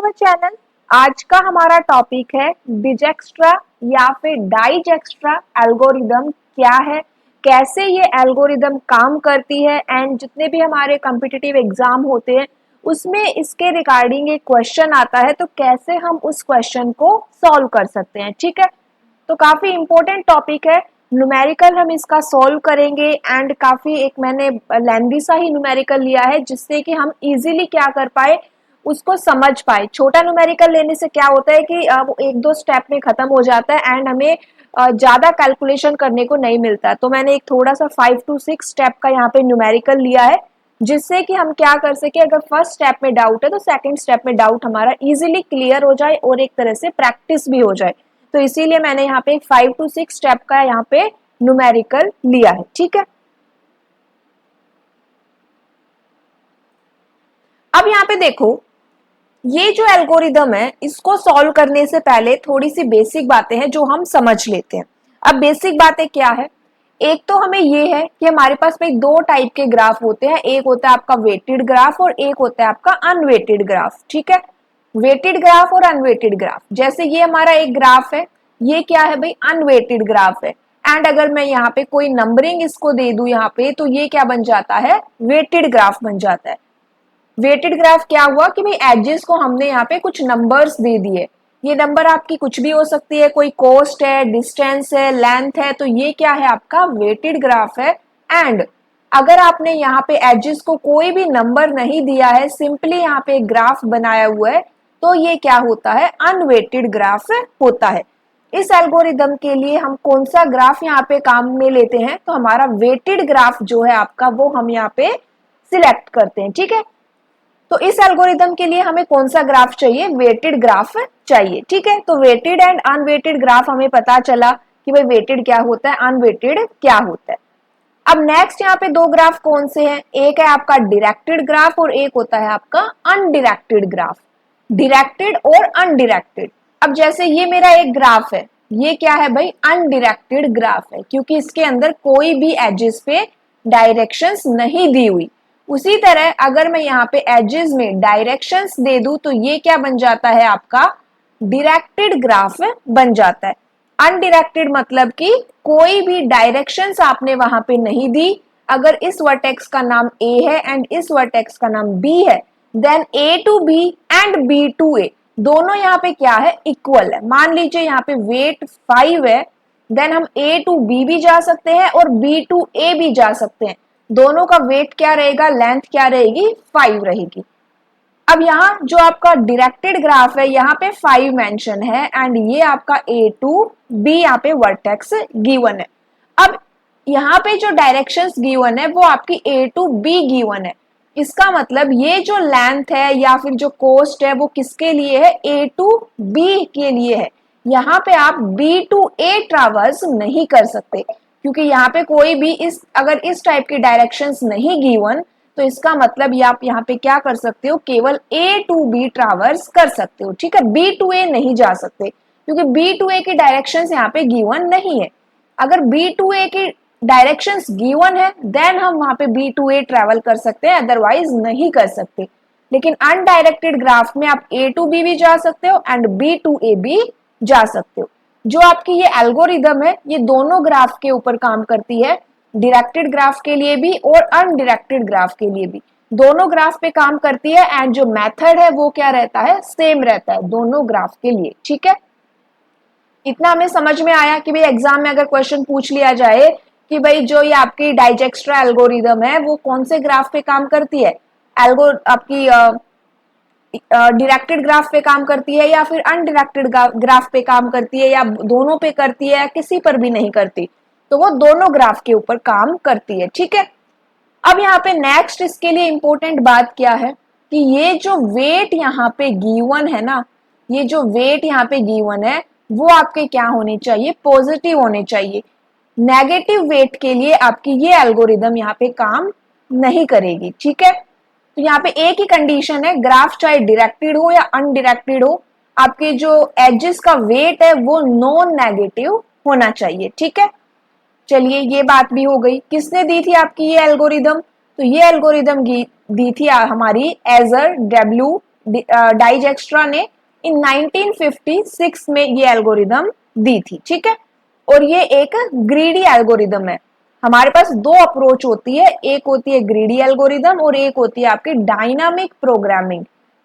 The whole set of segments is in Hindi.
Our channel. आज का हमारा टॉपिक है डिजेक्स्ट्रा या फिर डाइजेक्स्ट्रा एल्गोरिदम क्या है, कैसे ये एल्गोरिदम काम करती है एंड जितने भी हमारे कॉम्पिटिटिव एग्जाम होते हैं उसमें इसके रिगार्डिंग एक क्वेश्चन आता है, तो कैसे हम उस क्वेश्चन को सॉल्व कर सकते हैं। ठीक है, तो काफी इंपॉर्टेंट टॉपिक है। न्यूमेरिकल हम इसका सॉल्व करेंगे एंड काफी एक मैंने लेंदी सा ही न्यूमेरिकल लिया है जिससे कि हम इजीली क्या कर पाए, उसको समझ पाए। छोटा न्यूमेरिकल लेने से क्या होता है कि वो एक दो स्टेप में खत्म हो जाता है एंड हमें ज्यादा कैलकुलेशन करने को नहीं मिलता। तो मैंने एक थोड़ा सा 5 to 6 स्टेप का यहाँ पे न्यूमेरिकल लिया है जिससे कि हम क्या कर सके, अगर फर्स्ट स्टेप में डाउट है तो सेकंड स्टेप में डाउट हमारा इजीली क्लियर हो जाए और एक तरह से प्रैक्टिस भी हो जाए। तो इसीलिए मैंने यहाँ पे 5 to 6 स्टेप का यहाँ पे न्यूमेरिकल लिया है। ठीक है, अब यहाँ पे देखो, ये जो एल्गोरिदम है इसको सॉल्व करने से पहले थोड़ी सी बेसिक बातें हैं जो हम समझ लेते हैं। अब बेसिक बातें क्या है, एक तो हमें ये है कि हमारे पास भाई दो टाइप के ग्राफ होते हैं, एक होता है आपका वेटेड ग्राफ और एक होता है आपका अनवेटेड ग्राफ। ठीक है, वेटेड ग्राफ और अनवेटेड ग्राफ, जैसे ये हमारा एक ग्राफ है, ये क्या है भाई, अनवेटेड ग्राफ है। एंड अगर मैं यहाँ पे कोई नंबरिंग इसको दे दूं यहाँ पे, तो ये क्या बन जाता है, वेटेड ग्राफ बन जाता है। वेटेड ग्राफ क्या हुआ कि भाई एजेस को हमने यहाँ पे कुछ नंबर्स दे दिए, ये नंबर आपकी कुछ भी हो सकती है, कोई कोस्ट है, डिस्टेंस है, लेंथ है, तो ये क्या है, आपका वेटेड ग्राफ है। एंड अगर आपने यहाँ पे एजेस को कोई भी नंबर नहीं दिया है, सिंपली यहाँ पे ग्राफ बनाया हुआ है, तो ये क्या होता है, अनवेटेड ग्राफ होता है। इस एल्गोरिदम के लिए हम कौन सा ग्राफ यहाँ पे काम में लेते हैं, तो हमारा वेटेड ग्राफ जो है आपका वो हम यहाँ पे सिलेक्ट करते हैं। ठीक है, तो इस एल्गोरिदम के लिए हमें कौन सा ग्राफ चाहिए, वेटेड ग्राफ चाहिए। ठीक है, तो वेटेड एंड अनवेटेड ग्राफ हमें पता चला कि भाई वेटेड क्या होता है, अनवेटेड क्या होता है। अब नेक्स्ट यहाँ पे दो ग्राफ कौन से हैं, एक है आपका डायरेक्टेड ग्राफ और एक होता है आपका अनडायरेक्टेड ग्राफ। डायरेक्टेड और अनडायरेक्टेड, अब जैसे ये मेरा एक ग्राफ है, ये क्या है भाई, अनडायरेक्टेड ग्राफ है क्योंकि इसके अंदर कोई भी एजेस पे डायरेक्शंस नहीं दी हुई। उसी तरह अगर मैं यहाँ पे एजेस में डायरेक्शंस दे दूं तो ये क्या बन जाता है, आपका डायरेक्टेड ग्राफ बन जाता है। अनडायरेक्टेड मतलब कि कोई भी डायरेक्शंस आपने वहां पे नहीं दी। अगर इस वर्टेक्स का नाम ए है एंड इस वर्टेक्स का नाम बी है, then A to B and B to A दोनों यहाँ पे क्या है, इक्वल है। मान लीजिए यहाँ पे वेट 5 है, देन हम ए टू बी भी जा सकते हैं और बी टू ए भी जा सकते हैं। दोनों का वेट क्या रहेगा, लेंथ क्या रहेगी, 5 रहेगी। अब यहाँ जो आपका डायरेक्टेड ग्राफ है, यहाँ पे 5 मेंशन है एंड ये आपका ए टू बी यहाँ पे वर्टेक्स गिवन है। अब यहाँ पे जो डायरेक्शंस गिवन है वो आपकी ए टू बी गिवन है। इसका मतलब ये जो लेंथ है या फिर जो कोस्ट है वो किसके लिए है, ए टू बी के लिए है। यहाँ पे आप बी टू ए ट्रैवर्स नहीं कर सकते क्योंकि यहाँ पे कोई भी अगर इस टाइप की डायरेक्शंस नहीं गिवन, तो इसका मतलब ये आप यहाँ पे क्या कर सकते हो, केवल ए टू बी ट्रैवर्स कर सकते हो। ठीक है, बी टू ए नहीं जा सकते क्योंकि बी टू ए की डायरेक्शंस यहाँ पे गिवन नहीं है। अगर बी टू ए की डायरेक्शंस गिवन है देन हम वहां पे बी टू ए ट्रेवल कर सकते हैं, अदरवाइज नहीं कर सकते। लेकिन अनडायरेक्टेड ग्राफ में आप ए टू बी भी जा सकते हो एंड बी टू ए भी जा सकते हो। जो आपकी ये एल्गोरिदम है ये दोनों ग्राफ के ऊपर काम करती है, डायरेक्टेड ग्राफ के लिए भी और अनडायरेक्टेड ग्राफ के लिए भी, दोनों ग्राफ पे काम करती है। एंड जो मेथड है वो क्या रहता है, सेम रहता है दोनों ग्राफ के लिए। ठीक है, इतना हमें समझ में आया कि भाई एग्जाम में अगर क्वेश्चन पूछ लिया जाए कि भाई जो ये आपकी डाइजेक्स्ट्रा एल्गोरिदम है वो कौन से ग्राफ पे काम करती है, आपकी डायरेक्टेड ग्राफ पे काम करती है या फिर अनडायरेक्टेड ग्राफ पे काम करती है या दोनों पे करती है या किसी पर भी नहीं करती, तो वो दोनों ग्राफ के ऊपर काम करती है। ठीक है, अब यहाँ पे नेक्स्ट इसके लिए इंपॉर्टेंट बात क्या है कि ये जो वेट यहाँ पे गिवन है ना, ये जो वेट यहाँ पे गिवन है वो आपके क्या होने चाहिए, पॉजिटिव होने चाहिए। नेगेटिव वेट के लिए आपकी ये एल्गोरिदम यहाँ पे काम नहीं करेगी। ठीक है, तो यहाँ पे एक ही कंडीशन है, ग्राफ चाहे डायरेक्टेड हो या अनडायरेक्टेड हो, आपके जो एजेस का वेट है वो नॉन नेगेटिव होना चाहिए। ठीक है, चलिए ये बात भी हो गई। किसने दी थी आपकी ये एल्गोरिदम, तो ये एल्गोरिदम दी थी हमारी एजर, डब्ल्यू डाइजेक्स्ट्रा ने इन 1956 में ये एल्गोरिदम दी थी, ठीक है। और ये एक ग्रीडी एल्गोरिदम है। हमारे पास दो अप्रोच होती है, एक होती है ग्रीडी एल्गोरिदम और एक होती है आपकी डायनामिक प्रोग्रामिंग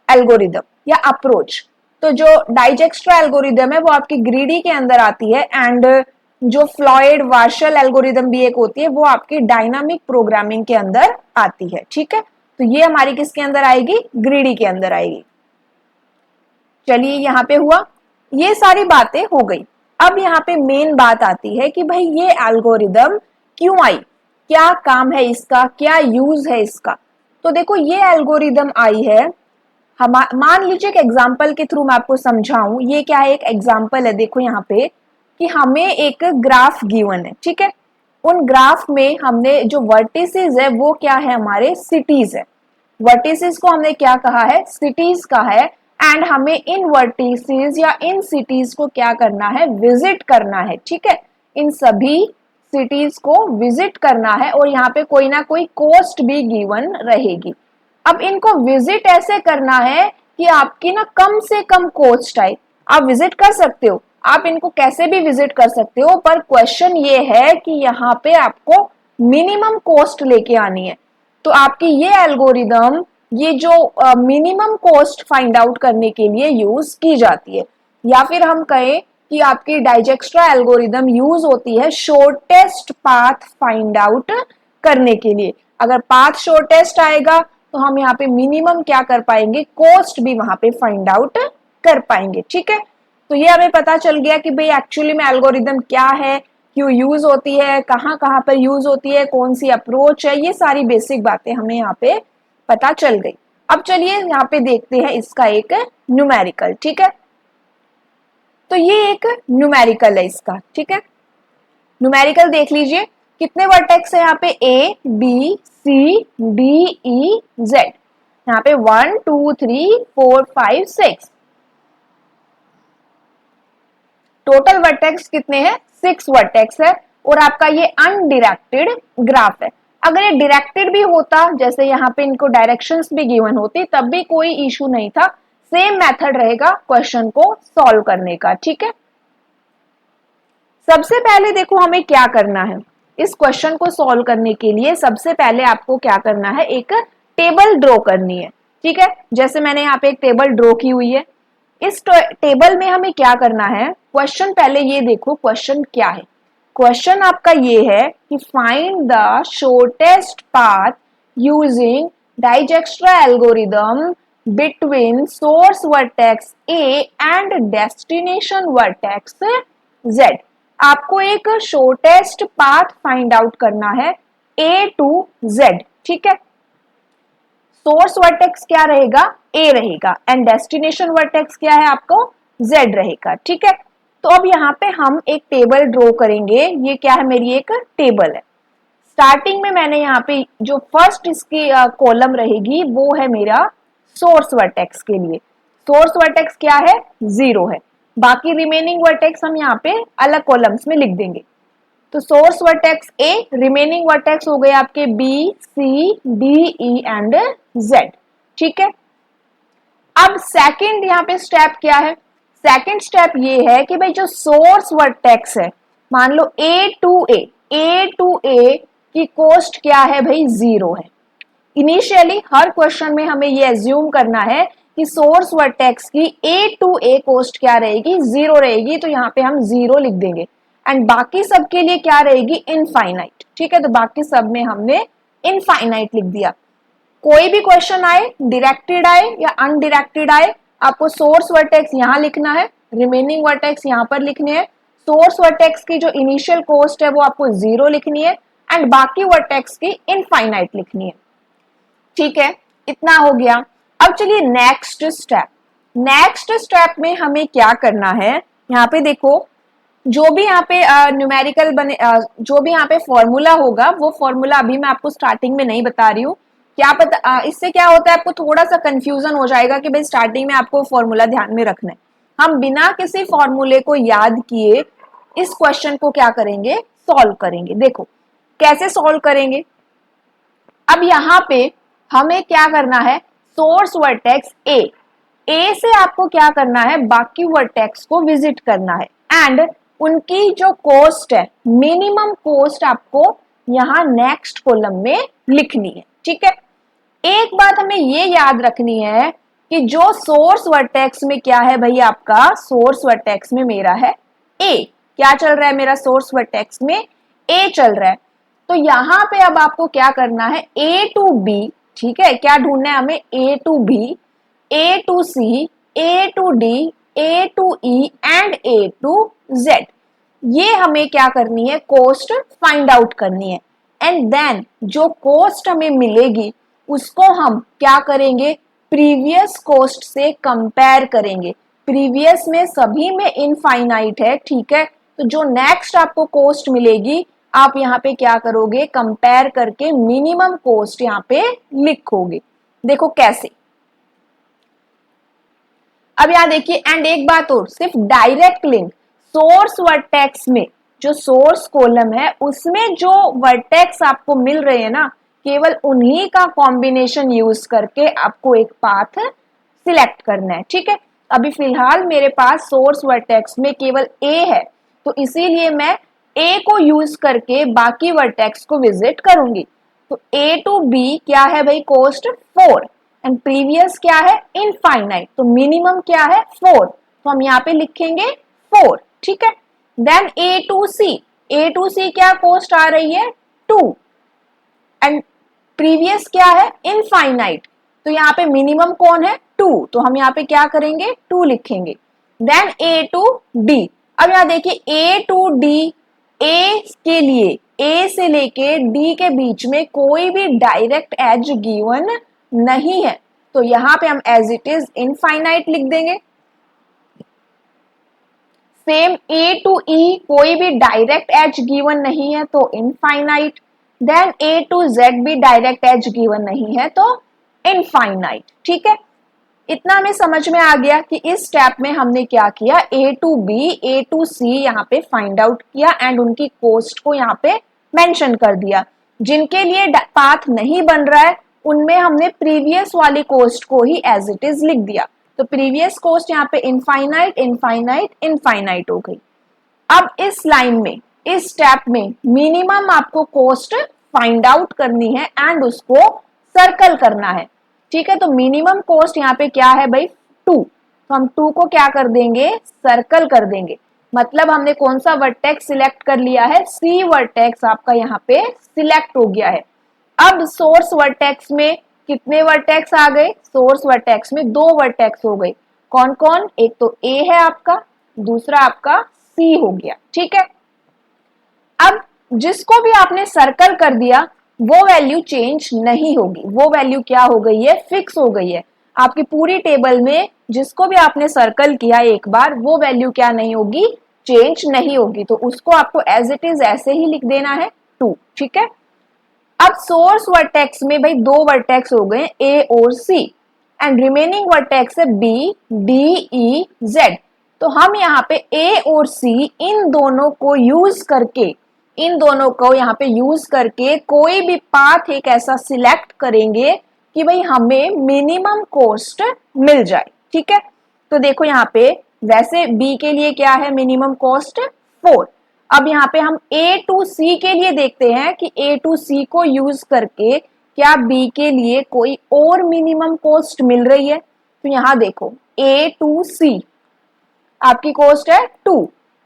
एल्गोरिदम या अप्रोच। तो जो डाइजेक्स्ट्रा एल्गोरिदम है वो आपकी ग्रीडी के अंदर आती है, एंड जो फ्लॉयड वार्शल एल्गोरिदम भी एक होती है वो आपकी डायनामिक प्रोग्रामिंग के अंदर आती है, ठीक है। तो ये हमारी किसके अंदर आएगी, ग्रीडी के अंदर आएगी। चलिए यहाँ पे हुआ, ये सारी बातें हो गई। अब यहाँ पे मेन बात आती है कि भाई ये एल्गोरिदम क्यों आई, क्या काम है इसका, क्या यूज है इसका। तो देखो ये एल्गोरिदम आई है, हम मान लीजिए एक एग्जांपल के थ्रू मैं आपको समझाऊं। ये क्या है, एक एग्जांपल है, देखो यहाँ पे कि हमें एक ग्राफ गिवन है, ठीक है। उन ग्राफ में हमने जो वर्टिसेस है वो क्या है, हमारे सिटीज है। वर्टिसेस को हमने क्या कहा है, सिटीज का है, एंड हमें इन वर्टिसेस या इन सिटीज को क्या करना है, विजिट करना है, ठीक है। इन सभी सिटीज को विजिट करना है और यहाँ पे कोई ना कोई कोस्ट भी गिवन रहेगी। अब इनको विजिट ऐसे करना है कि आपकी ना कम से कम कॉस्ट आए। आप विजिट कर सकते हो, आप इनको कैसे भी विजिट कर सकते हो, पर क्वेश्चन ये है कि यहाँ पे आपको मिनिमम कॉस्ट लेके आनी है। तो आपकी ये एल्गोरिदम ये जो मिनिमम कॉस्ट फाइंड आउट करने के लिए यूज की जाती है, या फिर हम कहें कि आपकी डाइजेक्स्ट्रा एल्गोरिदम यूज होती है शॉर्टेस्ट पाथ फाइंड आउट करने के लिए। अगर पाथ शॉर्टेस्ट आएगा तो हम यहाँ पे मिनिमम क्या कर पाएंगे, कॉस्ट भी वहां पे फाइंड आउट कर पाएंगे, ठीक है। तो ये हमें पता चल गया कि भाई एक्चुअली में एल्गोरिदम क्या है, क्यों यूज होती है, कहाँ कहाँ पर यूज होती है, कौन सी अप्रोच है, ये सारी बेसिक बातें हमें यहाँ पे पता चल गई। अब चलिए यहाँ पे देखते हैं इसका एक न्यूमेरिकल, ठीक है। तो ये एक न्यूमेरिकल है इसका, ठीक है। न्यूमेरिकल देख लीजिए, कितने वर्टेक्स है यहाँ पे, A B C D E Z। यहाँ पे 1 2 3 4 5 6 टोटल वर्टेक्स कितने हैं, 6 वर्टेक्स है। और आपका ये अनडिरेक्टेड ग्राफ है। अगर ये डायरेक्टेड भी होता, जैसे यहाँ पे इनको डायरेक्शंस भी गिवन होती, तब भी कोई इशू नहीं था। सेम मेथड रहेगा क्वेश्चन को सॉल्व करने का, ठीक है। सबसे पहले देखो हमें क्या करना है, इस क्वेश्चन को सॉल्व करने के लिए सबसे पहले आपको क्या करना है, एक टेबल ड्रॉ करनी है, ठीक है। जैसे मैंने यहाँ पे एक टेबल ड्रॉ की हुई है। इस टेबल में हमें क्या करना है, क्वेश्चन पहले ये देखो क्वेश्चन क्या है। क्वेश्चन आपका ये है कि find the shortest path using Dijkstra algorithm between source vertex A and destination vertex Z। आपको एक शॉर्टेस्ट पाथ फाइंड आउट करना है A टू Z, ठीक है। सोर्स वर्टेक्स क्या रहेगा, A रहेगा, एंड डेस्टिनेशन वर्टेक्स क्या है आपको, Z रहेगा, ठीक है। तो अब यहाँ पे हम एक टेबल ड्रॉ करेंगे। ये क्या है, मेरी एक टेबल है। स्टार्टिंग में मैंने यहाँ पे जो फर्स्ट इसकी कॉलम रहेगी वो है मेरा सोर्स वर्टेक्स के लिए। सोर्स वर्टेक्स क्या है, 0 है। बाकी रिमेनिंग वर्टेक्स हम यहाँ पे अलग कॉलम्स में लिख देंगे। तो source vertex A, remaining vertex हो गए आपके B C D E and Z, ठीक है। अब सेकंड यहाँ पे स्टेप क्या है, सेकंड स्टेप ये है कि भाई जो सोर्स वर्टेक्स है, मान लो A टू A की कॉस्ट क्या है भाई, 0 है। इनिशियली हर क्वेश्चन में हमें ये एज्यूम करना है कि सोर्स वर्टेक्स की A टू A कॉस्ट क्या रहेगी, 0 रहेगी। तो यहाँ पे हम 0 लिख देंगे, एंड बाकी सब के लिए क्या रहेगी, इनफाइनाइट, ठीक है। तो बाकी सब में हमने इनफाइनाइट लिख दिया। कोई भी क्वेश्चन आए, डायरेक्टेड आए या अनडायरेक्टेड आए, आपको सोर्स वर्टेक्स यहाँ लिखना है, रिमेनिंग वर्टेक्स यहाँ पर लिखने हैं। सोर्स वर्टेक्स की जो इनिशियल कॉस्ट है वो आपको 0 लिखनी है, एंड बाकी वर्टेक्स की इनफाइनाइट लिखनी है, ठीक है। इतना हो गया। अब चलिए नेक्स्ट स्टेप। नेक्स्ट स्टेप में हमें क्या करना है, यहाँ पे देखो जो भी यहाँ पे न्यूमेरिकल बने, जो भी यहाँ पे फॉर्मूला होगा वो फॉर्मूला अभी मैं आपको स्टार्टिंग में नहीं बता रही हूँ। क्या पता इससे क्या होता है, आपको थोड़ा सा कंफ्यूजन हो जाएगा कि भाई स्टार्टिंग में आपको फॉर्मूला ध्यान में रखना है। हम बिना किसी फॉर्मूले को याद किए इस क्वेश्चन को क्या करेंगे, सॉल्व करेंगे। देखो कैसे सॉल्व करेंगे। अब यहाँ पे हमें क्या करना है, सोर्स वर्टेक्स A ए से आपको क्या करना है, बाकी वर्टेक्स को विजिट करना है एंड उनकी जो कॉस्ट है, मिनिमम कॉस्ट आपको यहां नेक्स्ट कॉलम में लिखनी है। ठीक है, एक बात हमें ये याद रखनी है कि जो सोर्स वर्टेक्स में क्या है भाई, आपका सोर्स वर्टेक्स में मेरा है ए। क्या चल रहा है मेरा सोर्स वर्टेक्स में, ए चल रहा है। तो यहां पे अब आपको क्या करना है, ए टू बी, ठीक है, क्या ढूंढना है हमें, A to B, A to C, A to D, A to E and A to Z. ये हमें क्या करनी है, कॉस्ट फाइंड आउट करनी है एंड देन जो कॉस्ट हमें मिलेगी उसको हम क्या करेंगे, प्रीवियस कॉस्ट से कंपेयर करेंगे। प्रीवियस में सभी में इनफाइनाइट है, ठीक है, तो जो नेक्स्ट आपको कॉस्ट मिलेगी आप यहाँ पे क्या करोगे, कंपेयर करके मिनिमम कॉस्ट यहाँ पे लिखोगे। देखो कैसे, अब यहां देखिए, एंड एक बात और, सिर्फ डायरेक्ट लिंक सोर्स वर्टेक्स में, जो सोर्स कॉलम है उसमें जो वर्टेक्स आपको मिल रहे हैं ना, केवल उन्हीं का कॉम्बिनेशन यूज करके आपको एक पाथ सिलेक्ट करना है। ठीक है, अभी फिलहाल मेरे पास सोर्स वर्टेक्स में केवल ए है, तो इसीलिए मैं ए को यूज करके बाकी वर्टेक्स को विजिट करूंगी। तो ए टू बी क्या है भाई, कॉस्ट 4 एंड प्रीवियस क्या है, इनफाइनाइट, तो मिनिमम क्या है 4, तो हम यहाँ पे लिखेंगे 4। ठीक है, then A to C, A to C क्या कॉस्ट आ रही है 2 एंड प्रीवियस क्या है, इनफाइनाइट, तो यहाँ पे मिनिमम कौन है 2, तो हम यहाँ पे क्या करेंगे 2 लिखेंगे। देन ए टू डी, अब यहाँ देखिए ए टू डी, ए के लिए, ए से लेके डी के बीच में कोई भी डायरेक्ट एज गिवन नहीं है, तो यहां पे हम एज इट इज इनफाइनाइट लिख देंगे। सेम ए टू ई, कोई भी डायरेक्ट एज गिवन नहीं है तो infinite. Then A to Z भी डायरेक्ट एज गिवन नहीं है तो इनफाइनाइट। ठीक है, इतना हमें समझ में आ गया कि इस स्टेप में हमने क्या किया, ए टू बी, ए टू सी यहाँ पे फाइंड आउट किया एंड उनकी कॉस्ट को यहाँ पे मेंशन कर दिया। जिनके लिए पाथ नहीं बन रहा है उनमें हमने प्रीवियस वाली कॉस्ट को ही एज इट इज लिख दिया, तो प्रीवियस कॉस्ट यहाँ पे इनफाइनाइट इनफाइनाइट इनफाइनाइट हो गई। अब इस लाइन में, इस स्टेप में मिनिमम आपको कॉस्ट फाइंड आउट करनी है एंड उसको सर्कल करना है। ठीक है, तो मिनिमम कॉस्ट यहाँ पे क्या है भाई 2, तो हम 2 को क्या कर देंगे, सर्कल कर देंगे। मतलब हमने कौन सा वर्टेक्स सिलेक्ट कर लिया है, सी वर्टेक्स आपका यहाँ पे सिलेक्ट हो गया है। अब सोर्स वर्टेक्स में कितने वर्टेक्स आ गए, सोर्स वर्टेक्स में 2 वर्टेक्स हो गए। कौन कौन, एक तो ए है आपका, दूसरा आपका सी हो गया। ठीक है, अब जिसको भी आपने सर्कल कर दिया वो वैल्यू चेंज नहीं होगी, वो वैल्यू क्या हो गई है, फिक्स हो गई है। आपकी पूरी टेबल में जिसको भी आपने सर्कल किया एक बार, वो वैल्यू क्या नहीं होगी, चेंज नहीं होगी, तो उसको आपको एज इट इज ऐसे ही लिख देना है 2। ठीक है, अब सोर्स वर्टेक्स में भाई 2 वर्टेक्स हो गए ए और सी एंड रिमेनिंग वर्टेक्स है बी, डी, ई, जेड। तो हम यहाँ पे ए और सी इन दोनों को यूज करके, इन दोनों को यहाँ पे यूज करके कोई भी पाथ एक ऐसा सिलेक्ट करेंगे कि भाई हमें मिनिमम कॉस्ट मिल जाए। ठीक है, तो देखो यहाँ पे वैसे बी के लिए क्या है, मिनिमम कॉस्ट 4। अब यहाँ पे हम ए टू सी के लिए देखते हैं कि ए टू सी को यूज करके क्या बी के लिए कोई और मिनिमम कॉस्ट मिल रही है। तो यहाँ देखो ए टू सी आपकी कॉस्ट है 2,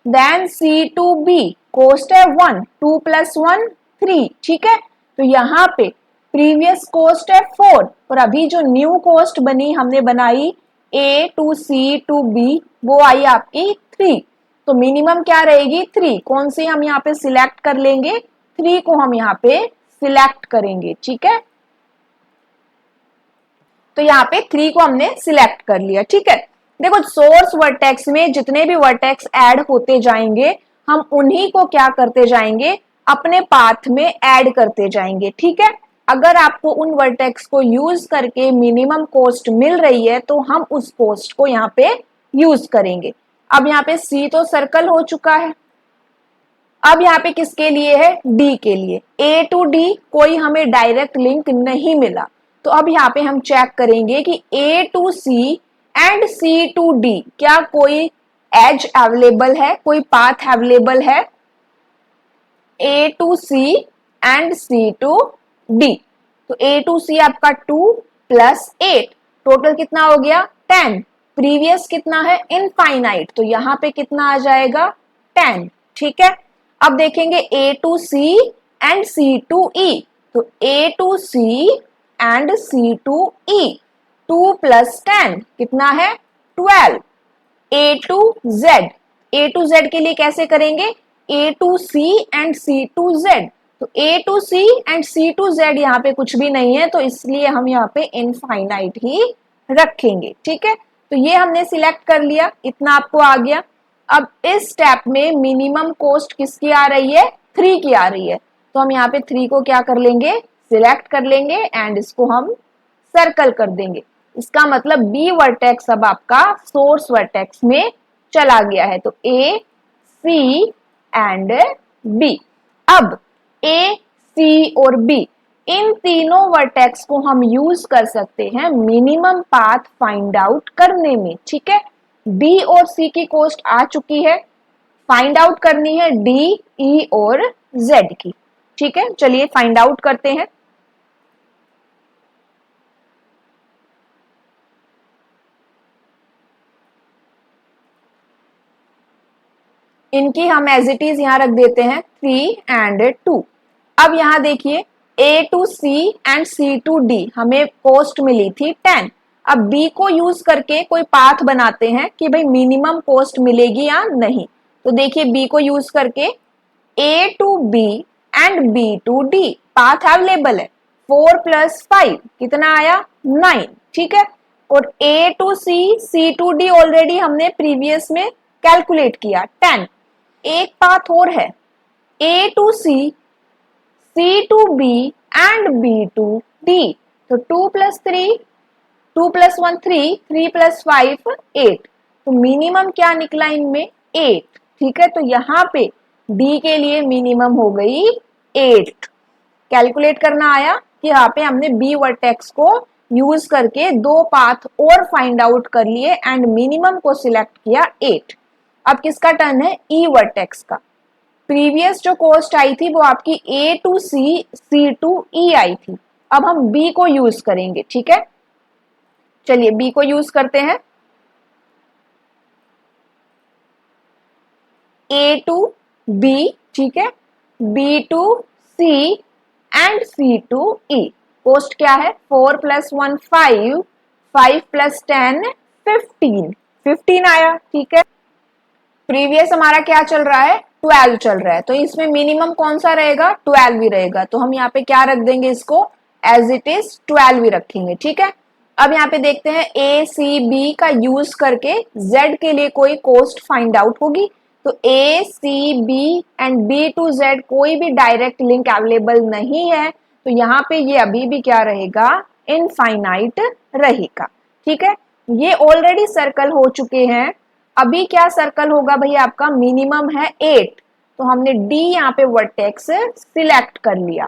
then C to B cost है 1, 2 + 1 3। ठीक है, तो यहाँ पे प्रीवियस कॉस्ट है 4 और अभी जो न्यू कॉस्ट बनी, हमने बनाई ए टू सी टू बी, वो आई आपकी 3, तो मिनिमम क्या रहेगी 3। कौन सी हम यहाँ पे सिलेक्ट कर लेंगे, 3 को हम यहाँ पे सिलेक्ट करेंगे। ठीक है, तो यहाँ पे 3 को हमने सिलेक्ट कर लिया। ठीक है, देखो सोर्स वर्टेक्स में जितने भी वर्टेक्स ऐड होते जाएंगे हम उन्हीं को क्या करते जाएंगे, अपने पाथ में ऐड करते जाएंगे। ठीक है, अगर आपको उन वर्टेक्स को यूज करके मिनिमम कॉस्ट मिल रही है तो हम उस कॉस्ट को यहाँ पे यूज करेंगे। अब यहाँ पे सी तो सर्कल हो चुका है, अब यहाँ पे किसके लिए है, डी के लिए। ए टू डी कोई हमें डायरेक्ट लिंक नहीं मिला, तो अब यहाँ पे हम चेक करेंगे कि A to C and C to D, क्या कोई एज अवेलेबल है, कोई पाथ अवेलेबल है? A to C and C to D. तो ए टू सी आपका 2 प्लस 8, टोटल कितना हो गया 10। प्रीवियस कितना है इनफाइनाइट, तो यहां पे कितना आ जाएगा 10। ठीक है, अब देखेंगे A to C and C to E. तो A to C and C to E, 2 plus 10 कितना है 12। A to Z, A to Z के लिए कैसे करेंगे, A to C and C to Z. तो A to C and C to Z यहाँ पे कुछ भी नहीं है, तो इसलिए हम यहाँ पे इनफाइनाइट ही रखेंगे। ठीक है, तो ये हमने सिलेक्ट कर लिया, इतना आपको आ गया। अब इस स्टेप में मिनिमम कॉस्ट किसकी आ रही है, 3 की आ रही है। तो हम यहाँ पे 3 को क्या कर लेंगे, सिलेक्ट कर लेंगे एंड इसको हम सर्कल कर देंगे। इसका मतलब बी वर्टेक्स अब आपका सोर्स वर्टेक्स में चला गया है। तो ए सी एंड बी। अब ए सी और बी, इन तीनों वर्टेक्स को हम यूज कर सकते हैं मिनिमम पाथ फाइंड आउट करने में। ठीक है, बी और सी की कॉस्ट आ चुकी है, फाइंड आउट करनी है डी, ई और जेड की। ठीक है, चलिए फाइंड आउट करते हैं। इनकी हम एज इट इज यहां रख देते हैं 3 एंड 2। अब यहां देखिए A to C and C to D हमें कॉस्ट मिली थी 10। अब बी को यूज करके कोई पाथ बनाते हैं कि भाई मिनिमम कॉस्ट मिलेगी या नहीं। तो देखिए बी को यूज करके A to B and B to D path available है, 4 प्लस 5 कितना आया 9। ठीक है, और A to C, C to D already हमने प्रीवियस में कैलकुलेट किया 10। एक पाथ और है A to C, C to B and B to D. तो 2 प्लस 3, 2 प्लस 1 3, 3 प्लस 5 8। तो मिनिमम क्या निकला इनमें 8। ठीक है, तो यहाँ पे डी के लिए मिनिमम हो गई 8। कैलकुलेट करना आया कि यहाँ पे हमने बी वर्टेक्स को यूज करके 2 पाथ और फाइंड आउट कर लिए एंड मिनिमम को सिलेक्ट किया 8। अब किसका टर्न है, ई वर्टेक्स का। प्रीवियस जो कॉस्ट आई थी वो आपकी ए टू सी, सी टू ई आई थी। अब हम बी को यूज करेंगे। ठीक है, चलिए बी को यूज करते हैं। ए टू बी, ठीक है, B to C and C to E. Cost क्या है 4 प्लस 1 5, 5 प्लस 10 15, 15 आया। ठीक है, प्रीवियस हमारा क्या चल रहा है 12 चल रहा है, तो इसमें मिनिमम कौन सा रहेगा 12 ही रहेगा। तो हम यहाँ पे क्या रख देंगे, इसको एज इट इज 12 ही रखेंगे। ठीक है, अब यहाँ पे देखते हैं ए सी बी का यूज करके जेड के लिए कोई कॉस्ट फाइंड आउट होगी। तो A C B and B to Z कोई भी डायरेक्ट लिंक अवेलेबल नहीं है, तो यहाँ पे ये अभी भी क्या रहेगा इनफाइनाइट रहेगा। ठीक है, ये ऑलरेडी सर्कल हो चुके हैं। अभी क्या सर्कल होगा भाई, आपका मिनिमम है 8। तो हमने डी यहाँ पे वर्टेक्स सिलेक्ट कर लिया।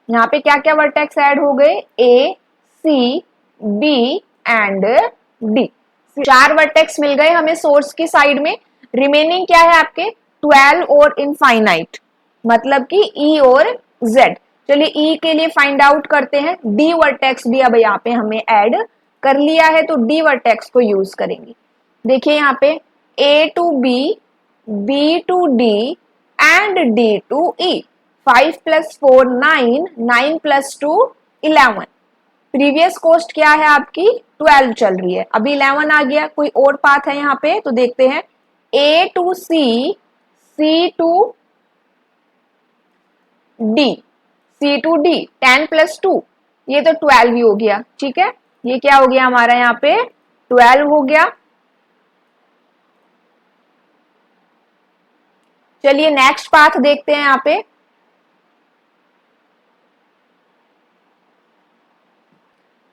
यहाँ पे क्या क्या वर्टेक्स ऐड हो गए, A C B and D. 4 vertex मिल गए हमें सोर्स की साइड में। रिमेनिंग क्या है आपके 12 और इनफाइनाइट, मतलब कि ई और जेड। चलिए ई के लिए फाइंड आउट करते हैं। डी वर्टेक्स भी अब यहाँ पे हमें ऐड कर लिया है, तो डी वर्टेक्स को यूज करेंगे। देखिए यहाँ पे A to B, B to D and D to E. 5 plus 4 9, 9 plus 2 11। Previous cost क्या है आपकी 12 चल रही है, अभी 11 आ गया। कोई और पाथ है यहाँ पे, तो देखते हैं A to C, C to D, C to D 10 plus 2, ये तो 12 ही हो गया। ठीक है, ये क्या हो गया हमारा यहाँ पे 12 हो गया। चलिए नेक्स्ट पाथ देखते हैं यहाँ पे।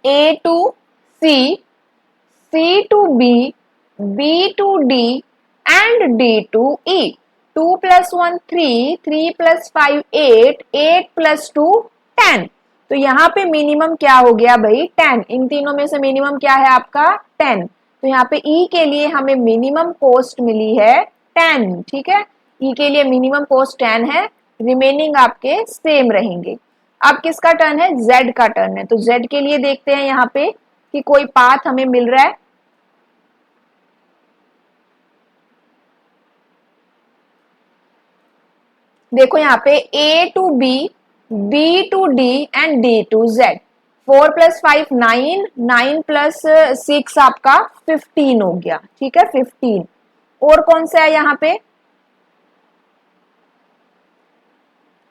A to C, C to B, B to D and D to E. 2 plus 1 3, 3 plus 5 8, 8 plus 2 10। तो यहाँ पे मिनिमम क्या हो गया भाई 10। इन तीनों में से मिनिमम क्या है आपका 10। तो यहाँ पे ई के लिए हमें मिनिमम कॉस्ट मिली है 10, ठीक है। ई के लिए मिनिमम कॉस्ट 10 है, रिमेनिंग आपके सेम रहेंगे। अब किसका टर्न है? जेड का टर्न है। तो जेड के लिए देखते हैं यहाँ पे कि कोई पाथ हमें मिल रहा है। देखो यहाँ पे A to B, B to D and D to Z। 4 + 5 9, 9 + 6 आपका 15 हो गया, ठीक है 15। और कौन सा है यहाँ पे?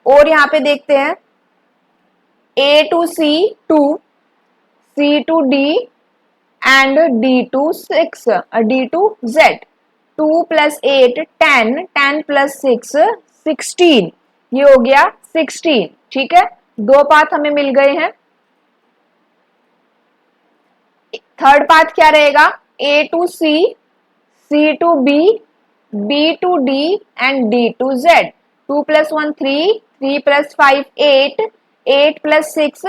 और यहाँ पे देखते हैं A to C 2, C to D and D to 6, D to Z। 2 + 8 10, 10 + 6 16, ये हो गया 16, ठीक है। दो पाथ हमें मिल गए हैं। थर्ड पाथ क्या रहेगा? A to C, C to B, B to D and D to Z। 2 + 1 3, 3 + 5 8, 8 + 6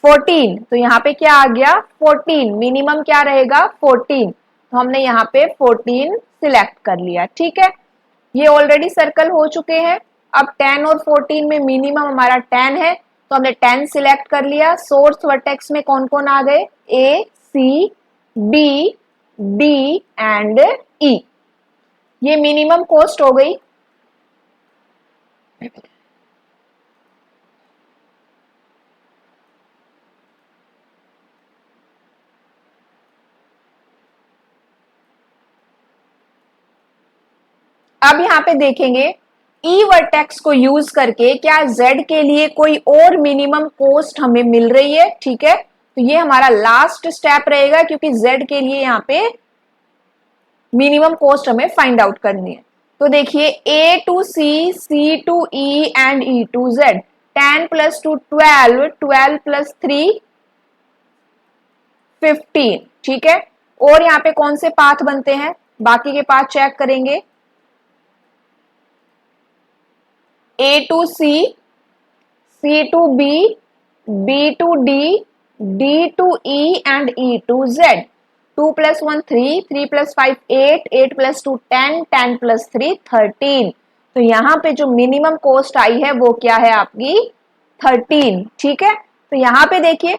14। तो यहाँ पे क्या आ गया? 14। मिनिमम क्या रहेगा? 14। तो हमने यहाँ पे 14 सिलेक्ट कर लिया, ठीक है। ये ऑलरेडी सर्कल हो चुके हैं। अब 10 और 14 में मिनिमम हमारा 10 है, तो हमने 10 सिलेक्ट कर लिया। सोर्स वर्टेक्स में कौन कौन आ गए? A, C, B, D and E। ये मिनिमम कॉस्ट हो गई। अब यहाँ पे देखेंगे ई वर्टेक्स को यूज करके क्या Z के लिए कोई और मिनिमम कॉस्ट हमें मिल रही है, ठीक है। तो ये हमारा लास्ट स्टेप रहेगा, क्योंकि Z के लिए यहाँ पे मिनिमम कॉस्ट हमें फाइंड आउट करनी है। तो देखिए A to C, C to E and E to Z। 10 + 2 12, 12 + 3 15, ठीक है। और यहाँ पे कौन से पाथ बनते हैं? बाकी के पाथ चेक करेंगे। A to C, C to B, B to D, D to E and E to Z। 2 + 1 3, 3 + 5 8, 8 + 2 10, 10 + 3 13। तो यहाँ पे जो मिनिमम कॉस्ट आई है वो क्या है आपकी? 13, ठीक है। तो यहाँ पे देखिए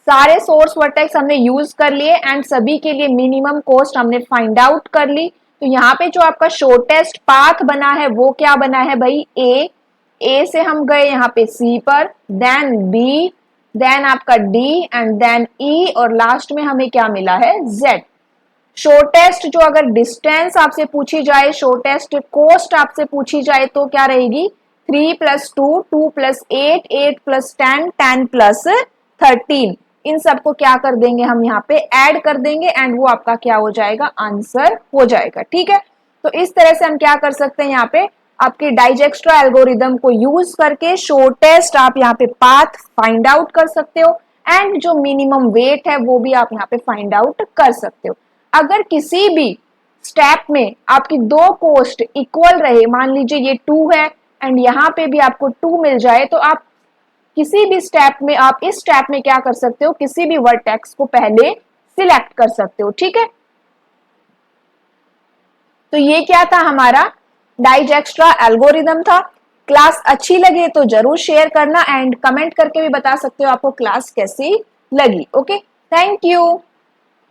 सारे सोर्स वर्टेक्स हमने यूज कर लिए एंड सभी के लिए मिनिमम कॉस्ट हमने फाइंड आउट कर ली। तो यहाँ पे जो आपका शॉर्टेस्ट पाथ बना है वो क्या बना है भाई? A से हम गए यहाँ पे C पर, देन B, देन आपका D एंड देन E, और लास्ट में हमें क्या मिला है? Z। शॉर्टेस्ट जो अगर डिस्टेंस आपसे पूछी जाए, शॉर्टेस्ट कॉस्ट आपसे पूछी जाए तो क्या रहेगी? 3 + 2, 2 + 8, 8 + 10, 10 + 13। इन सबको क्या कर देंगे हम? यहाँ पे ऐड कर देंगे एंड वो आपका क्या हो जाएगा? आंसर हो जाएगा, ठीक है। तो इस तरह से हम क्या कर सकते हैं? यहाँ पे आपके डाइजेक्स्ट्रा एल्गोरिदम को यूज करके शॉर्टेस्ट आप यहाँ पे पाथ फाइंड आउट कर सकते हो एंड जो मिनिमम वेट है वो भी आप यहाँ पे फाइंड आउट कर सकते हो। अगर किसी भी स्टेप में आपकी दो कॉस्ट इक्वल रहे, मान लीजिए ये 2 है एंड यहाँ पे भी आपको 2 मिल जाए, तो आप किसी भी स्टेप में, आप इस स्टेप में क्या कर सकते हो? किसी भी वर्टेक्स को पहले सिलेक्ट कर सकते हो, ठीक है। तो ये क्या था? हमारा डाइजेक्स्ट्रा एल्गोरिदम था। क्लास अच्छी लगे तो जरूर शेयर करना एंड कमेंट करके भी बता सकते हो आपको क्लास कैसी लगी। Okay, thank you.